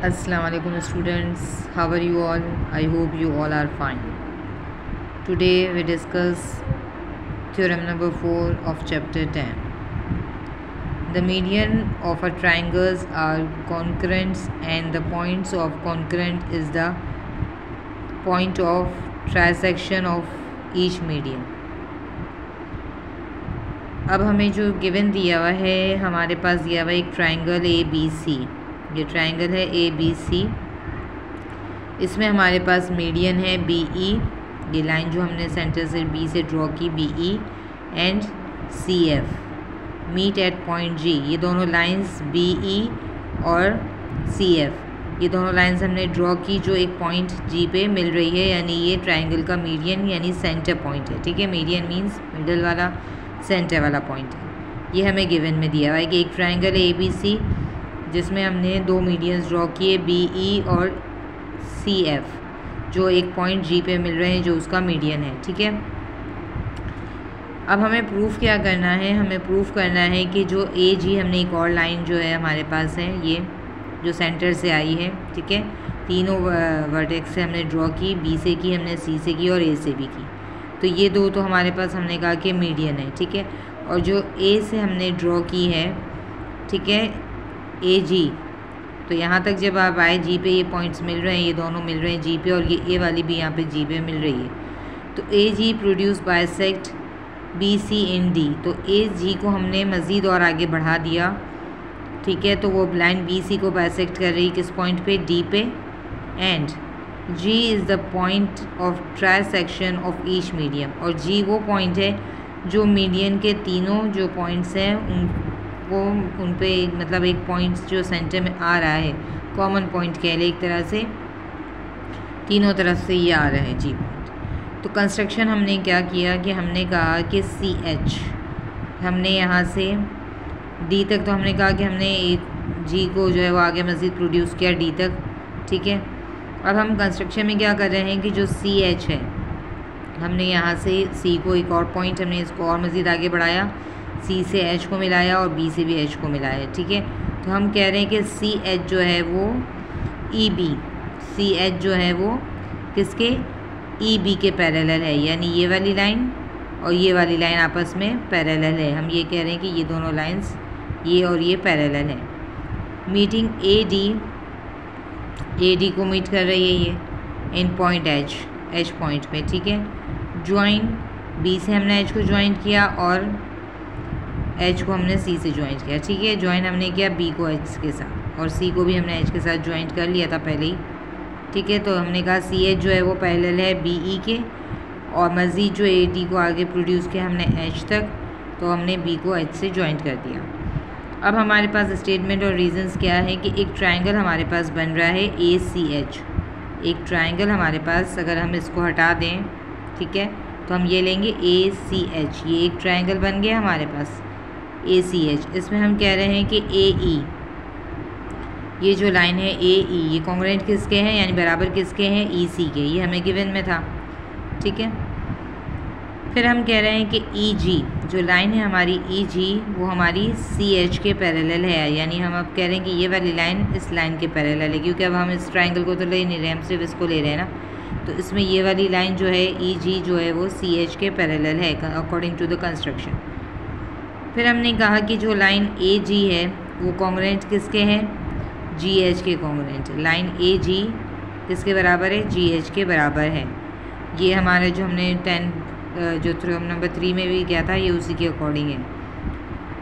Assalamu alaikum students, how are you all? I hope you all are fine. Today we discuss theorem number 4 of chapter 10. The median of a triangles are concurrents and the points of concurrent is the point of trisection of each median. अब हमें जो given दिया हुआ है, हमारे पास दिया हुआ है एक ट्राइंगल ए बी सी. ये ट्राइंगल है ए बी सी. इसमें हमारे पास मीडियन है बी ई. ये लाइन जो हमने सेंटर से बी से ड्रॉ की B E and C F meet at point G. ये दोनों लाइंस बी ई और सी एफ ये दोनों लाइंस हमने ड्रॉ की जो एक पॉइंट जी पे मिल रही है, यानी ये ट्राइंगल का मीडियन यानी सेंटर पॉइंट है. ठीक है, मीडियन मीन्स मिडल वाला सेंटर वाला पॉइंट है. ये हमें गिवन में दिया हुआ है कि एक ट्राइंगल ए बी सी जिसमें हमने दो मीडियंस ड्रॉ किए बी ई और सी एफ जो एक पॉइंट जी पे मिल रहे हैं जो उसका मीडियन है. ठीक है, अब हमें प्रूफ क्या करना है? हमें प्रूफ करना है कि जो ए जी हमने एक और लाइन जो है हमारे पास है, ये जो सेंटर से आई है. ठीक है, तीनों वर्टेक्स से हमने ड्रॉ की, बी से की हमने, सी से की और ए से भी की. तो ये दो तो हमारे पास हमने कहा कि मीडियन है. ठीक है, और जो ए से हमने ड्रॉ की है, ठीक है, ए जी, तो यहाँ तक जब आप आए जी पे ये पॉइंट्स मिल रहे हैं, ये दोनों मिल रहे हैं जी पे और ये ए वाली भी यहाँ पे जी पे मिल रही है. तो ए जी प्रोड्यूस बाइसेक्ट बी सी इन डी. तो ए जी को हमने मज़ीद और आगे बढ़ा दिया. ठीक है, तो वो लाइन बी सी को बाइसेक्ट कर रही किस पॉइंट पे? डी पे. And G is the point of trisection of each medium. और G वो पॉइंट है जो मीडियन के तीनों जो पॉइंट्स हैं उन पे मतलब एक पॉइंट जो सेंटर में आ रहा है, कॉमन पॉइंट कह ले एक तरह से, तीनों तरफ से ये आ रहा है G पॉइंट. तो कंस्ट्रक्शन हमने क्या किया कि हमने कहा कि सी एच हमने यहाँ से D तक, तो हमने कहा कि हमने G को जो है वो आगे मज़ीद प्रोड्यूस किया D तक. ठीक है, अब हम कंस्ट्रक्शन में क्या कर रहे हैं कि जो सी एच है हमने यहाँ से सी को एक और पॉइंट हमने इसको और मज़ीद आगे बढ़ाया, सी से एच को मिलाया और बी से भी एच को मिलाया. ठीक है, तो हम कह रहे हैं कि सी एच जो है वो ई बी, सी एच जो है वो किसके? ई बी के पैरेलल है, यानी ये वाली लाइन और ये वाली लाइन आपस में पैरेलल है. हम ये कह रहे हैं कि ये दोनों लाइन्स ये और ये पैरेलल है. मीटिंग ए डी को मीट कर रही है ये इन पॉइंट एच पॉइंट पे. ठीक है, ज्वाइन बी से हमने एच को ज्वाइन किया और एच को हमने सी से ज्वाइन किया. ठीक है, ज्वाइन हमने किया बी को एच के साथ और सी को भी हमने एच के साथ ज्वाइन कर लिया था पहले ही. ठीक है, तो हमने कहा सी एच जो है वो पैरेलल है बी ई के और मज़ीद जो ए डी को आगे प्रोड्यूस किया हमने एच तक, तो हमने बी को एच से ज्वाइन कर दिया. अब हमारे पास स्टेटमेंट और रीजंस क्या है कि एक ट्राइंगल हमारे पास बन रहा है ए सी एच. एक ट्राइंगल हमारे पास, अगर हम इसको हटा दें, ठीक है, तो हम ये लेंगे ए सी एच. ये एक ट्राइंगल बन गया हमारे पास ए सी एच. इसमें हम कह रहे हैं कि ए ई, ये जो लाइन है ए ई, ये कॉन्ग्रुएंट किसके हैं यानी बराबर किसके हैं? ई सी के. ये हमें गिवन में था. ठीक है, फिर हम कह रहे हैं कि ई जी जो लाइन है हमारी ई जी वो हमारी सी एच के पैरेलल है, यानी हम अब कह रहे हैं कि ये वाली लाइन इस लाइन के पैरेलल है, क्योंकि अब हम इस ट्राइंगल को तो ले नहीं रहे, हम सिर्फ इसको ले रहे हैं ना. तो इसमें ये वाली लाइन जो है ई जी जो है वो सी एच के पैरेलल है अकॉर्डिंग टू द कंस्ट्रक्शन. फिर हमने कहा कि जो लाइन ए जी है वो कॉन्ग्रुएंट किसके हैं? जी एच के कॉन्ग्रुएंट. लाइन ए जी किसके बराबर है? जी एच के बराबर है. ये हमारे जो हमने जो थ्योरम नंबर 3 में भी किया था ये उसी के अकॉर्डिंग है.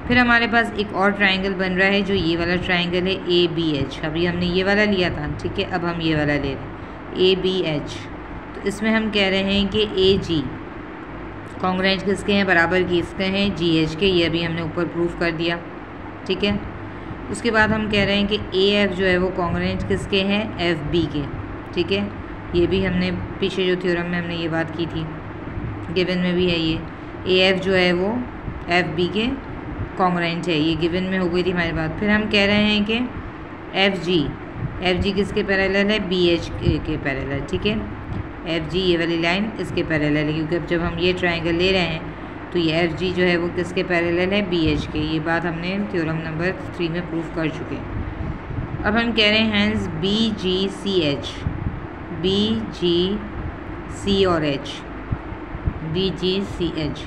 फिर हमारे पास एक और ट्राइंगल बन रहा है जो ये वाला ट्राइंगल है ए बी एच. अभी हमने ये वाला लिया था. ठीक है, अब हम ये वाला ले रहे हैं ए बी एच. तो इसमें हम कह रहे हैं कि ए जी कॉन्ग्रुएंट किसके हैं? बराबर किसके हैं? जी एच के. ये अभी हमने ऊपर प्रूफ कर दिया. ठीक है, उसके बाद हम कह रहे हैं कि ए एफ जो है वो कॉन्ग्रुएंट किसके हैं? एफ बी के. ठीक है, ये भी हमने पीछे जो थ्योरम में हमने ये बात की थी, गिवन में भी है. ये ए एफ जो है वो एफ बी के कॉन्ग्रुएंट है, ये गिवन में हो गई थी हमारी बात. फिर हम कह रहे हैं कि एफ जी किसके पैरेलल है? बी एच के पैरेलल. ठीक है, एफ जी ये वाली लाइन इसके पैरेलल है, क्योंकि अब जब हम ये ट्राइंगल ले रहे हैं तो ये एफ जी जो है वो किसके पैरेलल है? बी एच के. ये बात हमने थ्योरम नंबर 3 में प्रूफ कर चुके हैं. अब हम कह रहे हैं हैंस BGCH, BGC और H, BGCH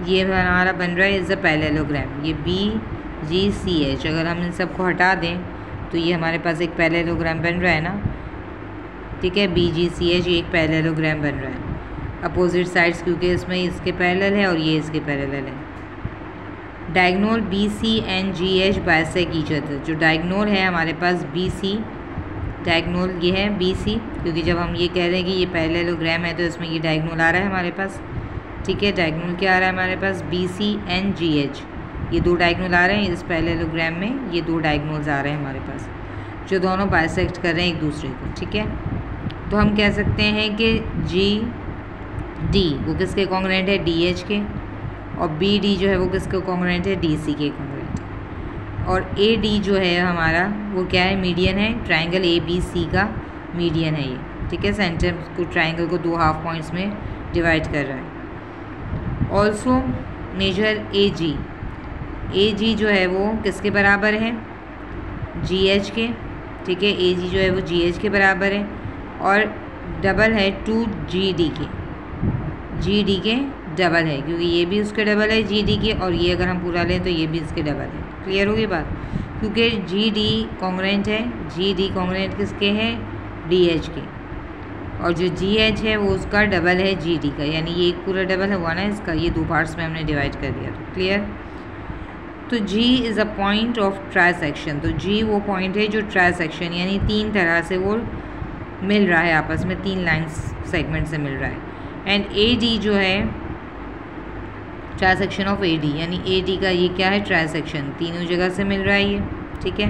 ये हमारा बन रहा है इज़ अ पैरेललोग्राम। ये BGCH अगर हम इन सबको हटा दें तो ये हमारे पास एक पैरेललोग्राम बन रहा है ना, ठीक है। BGCH ये एक पैरेललोग्राम बन रहा है, अपोजिट साइड्स क्योंकि इसमें इसके पैरेलल है और ये इसके पैरेलल है। Diagonal BC and GH bisect each other, जो डायगोनल है हमारे पास BC, डायगोनल ये है BC क्योंकि जब हम ये कह रहे हैं कि ये पैरेललोग्राम है तो इसमें ये डायगोनल आ रहा है हमारे पास, ठीक है। डायगोनल क्या आ रहा है हमारे पास BC एंड GH, ये दो डायगोनल आ रहे हैं इस पैरेललोग्राम में, ये दो डायगोनल्स आ रहे हैं हमारे पास जो दोनों बाइसेक्ट कर रहे हैं एक दूसरे को, ठीक है। तो हम कह सकते हैं कि GD वो किसके कॉन्ग्रुएंट है, DH के, और BD जो है वो किसके कॉन्ग्रुएंट है, DC के कॉन्ग्रुएंट है। और AD जो है हमारा वो क्या है, मीडियन है, ट्रायंगल ABC का मीडियन है ये, ठीक है। सेंटर को ट्रायंगल को दो हाफ पॉइंट्स में डिवाइड कर रहा है। ऑल्सो मेजर AG जो है वो किसके बराबर है, GH के, ठीक है। AG जो है वो GH के बराबर है और डबल है 2GD के, GD के डबल है क्योंकि ये भी उसके डबल है GD के, और ये अगर हम पूरा लें तो ये भी इसके डबल है। क्लियर होगी बात, क्योंकि GD कॉन्ग्रुएंट है, GD कॉन्ग्रुएंट किसके है, DH के, और जो GH है वो उसका डबल है GD का, यानी ये एक पूरा डबल हुआ ना इसका, ये दो पार्ट्स में हमने डिवाइड कर दिया। तो क्लियर। तो G is a point of trisection, तो G वो पॉइंट है जो ट्राइसेक्शन यानी तीन तरह से वो मिल रहा है आपस में, तीन लाइंस सेगमेंट से मिल रहा है। एंड AD जो है ट्राइसेक्शन ऑफ AD, यानी AD का ये क्या है, ट्राइसेक्शन, तीनों जगह से मिल रहा है ये, ठीक है।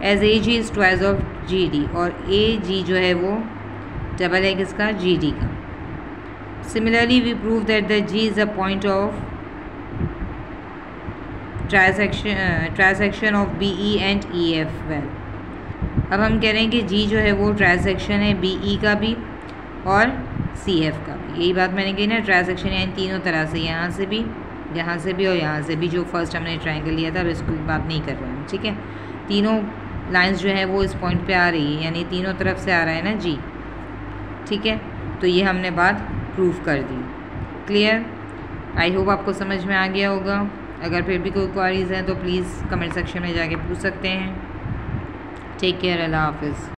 As AG is twice of GD, और AG जो है वो डबल है किसका, GD का। Similarly we prove that the G is a point of trisection of BE and EF well. अब हम कह रहे हैं कि G जो है वो ट्राइसेक्शन है BE का भी और CF का भी, यही बात मैंने कही ना, ट्राइसेक्शन यानी तीनों तरह से, यहाँ से भी और यहाँ से भी, जो फर्स्ट हमने ट्रायंगल लिया था अब इसको बात नहीं कर रहे हैं, ठीक है। तीनों लाइंस जो है वो इस पॉइंट पे आ रही है, यानी तीनों तरफ से आ रहा है ना G, ठीक है। तो ये हमने बात प्रूव कर दी। क्लियर, आई होप आपको समझ में आ गया होगा। अगर फिर भी कोई क्वारीज़ हैं तो प्लीज़ कमेंट सेक्शन में जाके पूछ सकते हैं। टेक केयर, अल्लाह हाफिज़।